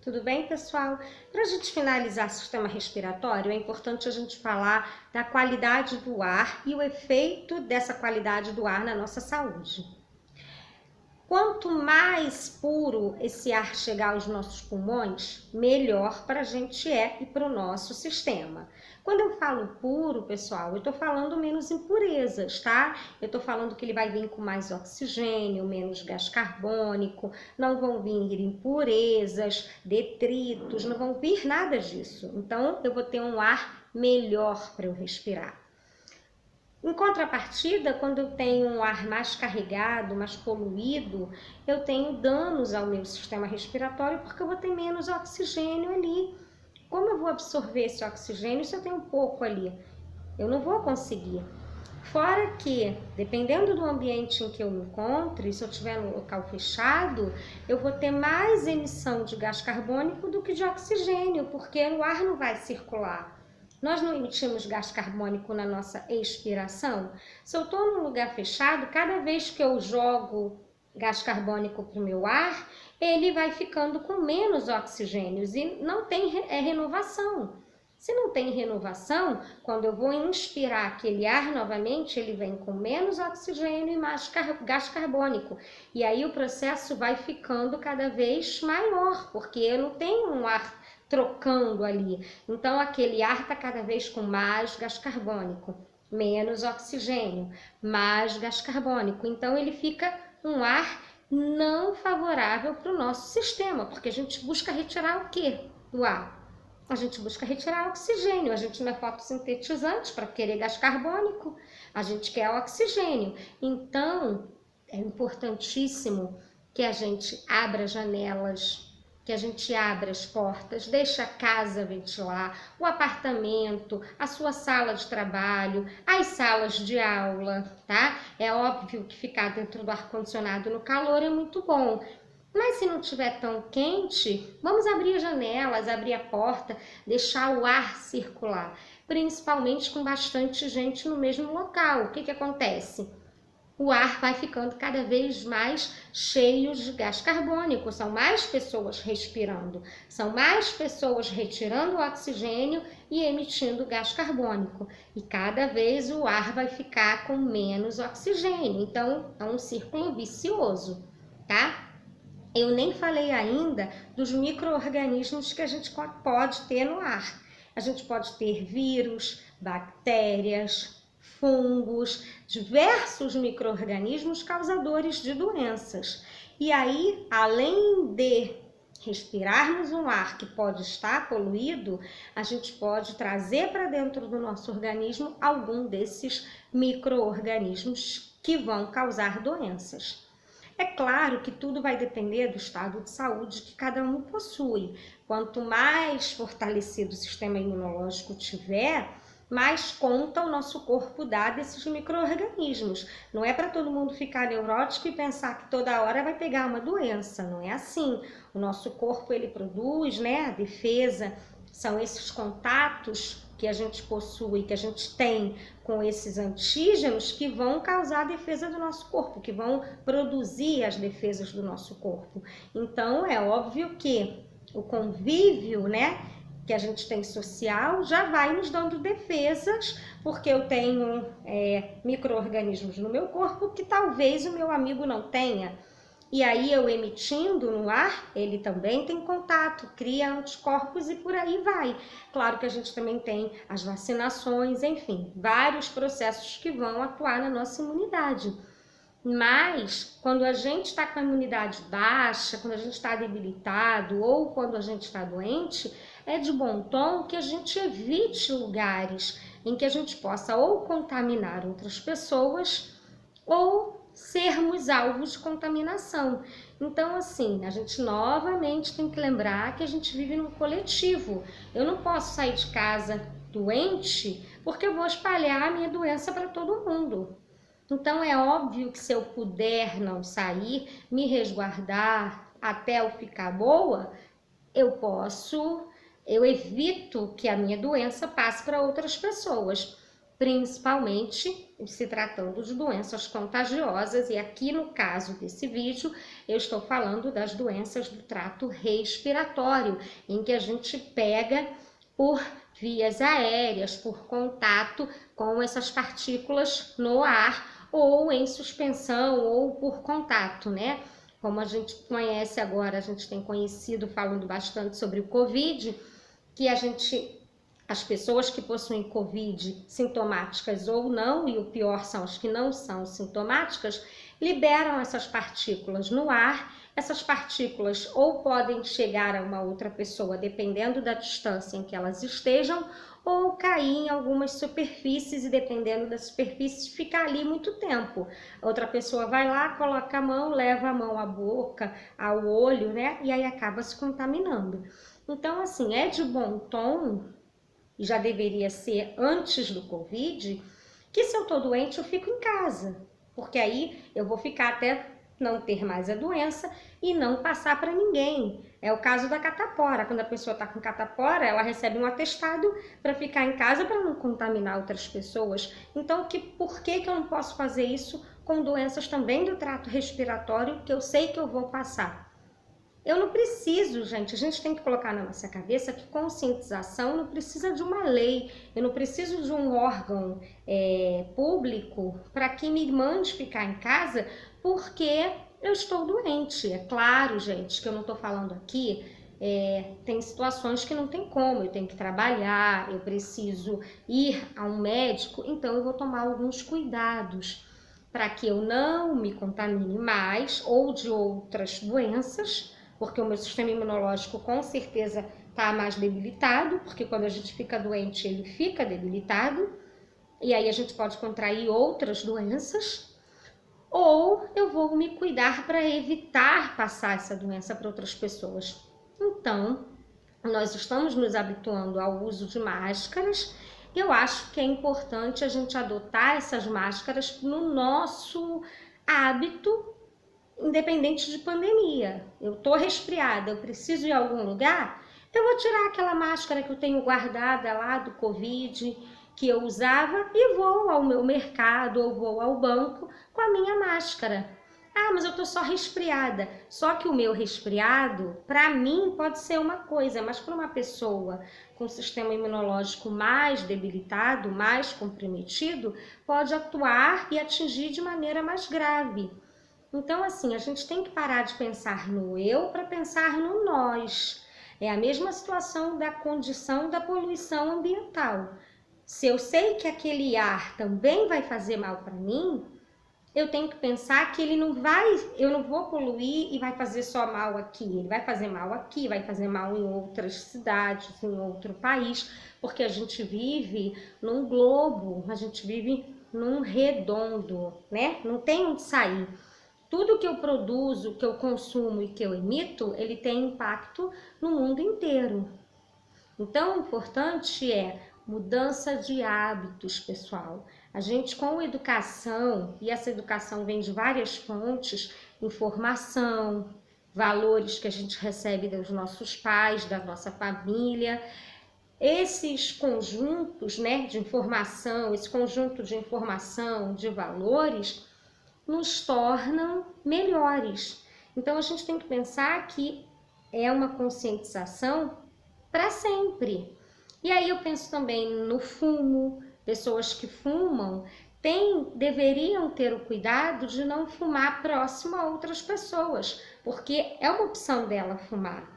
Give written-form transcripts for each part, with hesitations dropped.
Tudo bem, pessoal? Para a gente finalizar o sistema respiratório, é importante a gente falar da qualidade do ar e o efeito dessa qualidade do ar na nossa saúde. Quanto mais puro esse ar chegar aos nossos pulmões, melhor para a gente é e para o nosso sistema. Quando eu falo puro, pessoal, eu estou falando menos impurezas, tá? Eu estou falando que ele vai vir com mais oxigênio, menos gás carbônico, não vão vir impurezas, detritos, não vão vir nada disso. Então, eu vou ter um ar melhor para eu respirar. Em contrapartida, quando eu tenho um ar mais carregado, mais poluído, eu tenho danos ao meu sistema respiratório porque eu vou ter menos oxigênio ali. Como eu vou absorver esse oxigênio se eu tenho pouco ali? Eu não vou conseguir. Fora que, dependendo do ambiente em que eu me encontre, se eu estiver num local fechado, eu vou ter mais emissão de gás carbônico do que de oxigênio, porque o ar não vai circular. Nós não emitimos gás carbônico na nossa expiração? Se eu estou num lugar fechado, cada vez que eu jogo gás carbônico para o meu ar, ele vai ficando com menos oxigênios e não tem renovação. Se não tem renovação, quando eu vou inspirar aquele ar novamente, ele vem com menos oxigênio e mais gás carbônico. E aí o processo vai ficando cada vez maior, porque eu não tenho um ar trocando ali. Então, aquele ar está cada vez com mais gás carbônico, menos oxigênio, mais gás carbônico. Então, ele fica um ar não favorável para o nosso sistema, porque a gente busca retirar o quê do ar? A gente busca retirar oxigênio, a gente não é fotossintetizante para querer gás carbônico, a gente quer oxigênio. Então, é importantíssimo que a gente abra janelas, que a gente abra as portas, deixe a casa ventilar, o apartamento, a sua sala de trabalho, as salas de aula, tá? É óbvio que ficar dentro do ar-condicionado no calor é muito bom, mas se não estiver tão quente, vamos abrir as janelas, abrir a porta, deixar o ar circular, principalmente com bastante gente no mesmo local. O que acontece? O ar vai ficando cada vez mais cheio de gás carbônico, são mais pessoas respirando, são mais pessoas retirando o oxigênio e emitindo gás carbônico. E cada vez o ar vai ficar com menos oxigênio, então é um círculo vicioso, tá? Eu nem falei ainda dos micro-organismos que a gente pode ter no ar. A gente pode ter vírus, bactérias, fungos, diversos micro-organismos causadores de doenças. E aí, além de respirarmos um ar que pode estar poluído, a gente pode trazer para dentro do nosso organismo algum desses micro-organismos que vão causar doenças. É claro que tudo vai depender do estado de saúde que cada um possui. Quanto mais fortalecido o sistema imunológico tiver, mais conta o nosso corpo dar desses micro-organismos. Não é para todo mundo ficar neurótico e pensar que toda hora vai pegar uma doença, não é assim. O nosso corpo, ele produz, né, a defesa, são esses contatos que a gente possui, que a gente tem com esses antígenos que vão causar a defesa do nosso corpo, que vão produzir as defesas do nosso corpo. Então, é óbvio que o convívio, né, que a gente tem social, já vai nos dando defesas, porque eu tenho micro-organismos no meu corpo que talvez o meu amigo não tenha. E aí eu emitindo no ar, ele também tem contato, cria anticorpos e por aí vai. Claro que a gente também tem as vacinações, enfim, vários processos que vão atuar na nossa imunidade. Mas quando a gente está com a imunidade baixa, quando a gente está debilitado ou quando a gente está doente, é de bom tom que a gente evite lugares em que a gente possa ou contaminar outras pessoas ou sermos alvos de contaminação. Então, assim, a gente novamente tem que lembrar que a gente vive num coletivo. Eu não posso sair de casa doente porque eu vou espalhar a minha doença para todo mundo. Então, é óbvio que se eu puder não sair, me resguardar até eu ficar boa, eu evito que a minha doença passe para outras pessoas. principalmente se tratando de doenças contagiosas, e aqui no caso desse vídeo eu estou falando das doenças do trato respiratório, em que a gente pega por vias aéreas, por contato com essas partículas no ar, ou em suspensão, ou por contato, né? Como a gente conhece agora, a gente tem conhecido falando bastante sobre o Covid, que as pessoas que possuem Covid sintomáticas ou não, e o pior são as que não são sintomáticas, liberam essas partículas no ar. Essas partículas ou podem chegar a uma outra pessoa, dependendo da distância em que elas estejam, ou cair em algumas superfícies, e dependendo da superfície, ficar ali muito tempo. Outra pessoa vai lá, coloca a mão, leva a mão à boca, ao olho, né? E aí acaba se contaminando. Então, assim, é de bom tom, e já deveria ser antes do Covid, que se eu tô doente eu fico em casa, porque aí eu vou ficar até não ter mais a doença e não passar para ninguém. É o caso da catapora. Quando a pessoa está com catapora, ela recebe um atestado para ficar em casa para não contaminar outras pessoas. Então, por que eu não posso fazer isso com doenças também do trato respiratório que eu sei que eu vou passar? Eu não preciso, gente, a gente tem que colocar na nossa cabeça que conscientização não precisa de uma lei, eu não preciso de um órgão público para que me mande ficar em casa porque eu estou doente. É claro, gente, que eu não estou falando aqui, tem situações que não tem como, eu tenho que trabalhar, eu preciso ir a um médico, então eu vou tomar alguns cuidados para que eu não me contamine mais ou de outras doenças, porque o meu sistema imunológico com certeza está mais debilitado, porque quando a gente fica doente ele fica debilitado, e aí a gente pode contrair outras doenças, ou eu vou me cuidar para evitar passar essa doença para outras pessoas. Então, nós estamos nos habituando ao uso de máscaras. Eu acho que é importante a gente adotar essas máscaras no nosso hábito, independente de pandemia. Eu tô resfriada, eu preciso ir a algum lugar, eu vou tirar aquela máscara que eu tenho guardada lá do Covid, que eu usava, e vou ao meu mercado ou vou ao banco com a minha máscara. Ah, mas eu tô só resfriada. Só que o meu resfriado, para mim, pode ser uma coisa, mas para uma pessoa com o sistema imunológico mais debilitado, mais comprometido, pode atuar e atingir de maneira mais grave. Então, assim, a gente tem que parar de pensar no eu para pensar no nós. É a mesma situação da condição da poluição ambiental. Se eu sei que aquele ar também vai fazer mal para mim, eu tenho que pensar que eu não vou poluir e vai fazer só mal aqui. Ele vai fazer mal aqui, vai fazer mal em outras cidades, em outro país, porque a gente vive num globo, a gente vive num redondo, né? Não tem onde sair. Tudo que eu produzo, que eu consumo e que eu emito, ele tem impacto no mundo inteiro. Então, o importante é mudança de hábitos, pessoal. A gente, com educação, e essa educação vem de várias fontes, informação, valores que a gente recebe dos nossos pais, da nossa família, esses conjuntos, né, de informação, esse conjunto de informação, de valores, nos tornam melhores. Então a gente tem que pensar que é uma conscientização para sempre. E aí eu penso também no fumo. Pessoas que fumam deveriam ter o cuidado de não fumar próximo a outras pessoas, porque é uma opção dela fumar.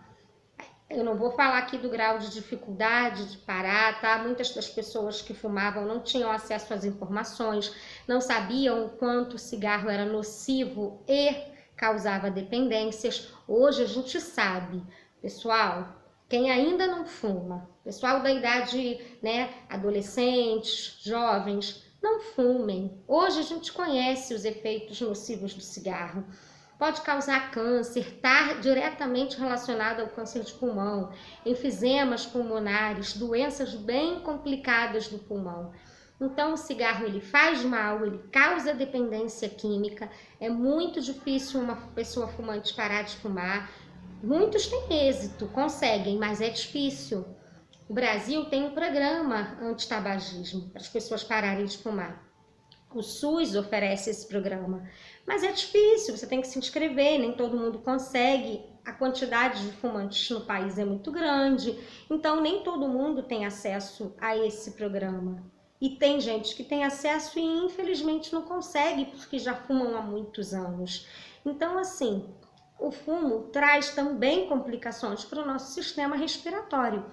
Eu não vou falar aqui do grau de dificuldade de parar, tá? Muitas das pessoas que fumavam não tinham acesso às informações, não sabiam o quanto o cigarro era nocivo e causava dependências. Hoje a gente sabe, pessoal, quem ainda não fuma, pessoal da idade, né, adolescentes, jovens, não fumem. Hoje a gente conhece os efeitos nocivos do cigarro. Pode causar câncer, está diretamente relacionado ao câncer de pulmão, enfisemas pulmonares, doenças bem complicadas do pulmão. Então o cigarro ele faz mal, ele causa dependência química, é muito difícil uma pessoa fumante parar de fumar. Muitos têm êxito, conseguem, mas é difícil. O Brasil tem um programa antitabagismo para as pessoas pararem de fumar. O SUS oferece esse programa, mas é difícil, você tem que se inscrever, nem todo mundo consegue. A quantidade de fumantes no país é muito grande, então nem todo mundo tem acesso a esse programa. E tem gente que tem acesso e infelizmente não consegue, porque já fumam há muitos anos. Então, assim, o fumo traz também complicações para o nosso sistema respiratório.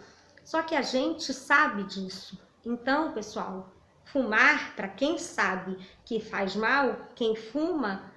Só que a gente sabe disso. Então, pessoal, fumar, para quem sabe que faz mal, quem fuma,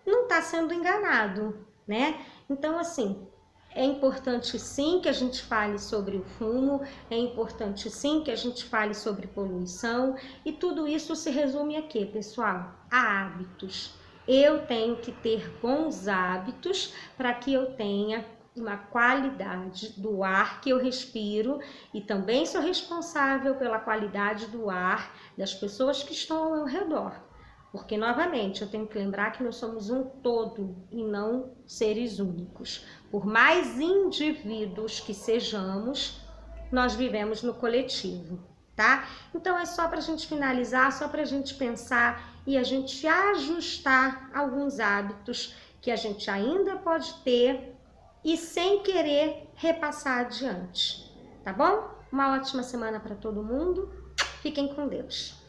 não está sendo enganado, né? Então, assim, é importante sim que a gente fale sobre o fumo, é importante sim que a gente fale sobre poluição, e tudo isso se resume a quê, pessoal? A hábitos. Eu tenho que ter bons hábitos para que eu tenha uma qualidade do ar que eu respiro, e também sou responsável pela qualidade do ar das pessoas que estão ao meu redor. Porque, novamente, eu tenho que lembrar que nós somos um todo e não seres únicos. Por mais indivíduos que sejamos, nós vivemos no coletivo, tá? Então, é só para a gente finalizar, só para a gente pensar e a gente ajustar alguns hábitos que a gente ainda pode ter e sem querer repassar adiante, tá bom? Uma ótima semana para todo mundo. Fiquem com Deus.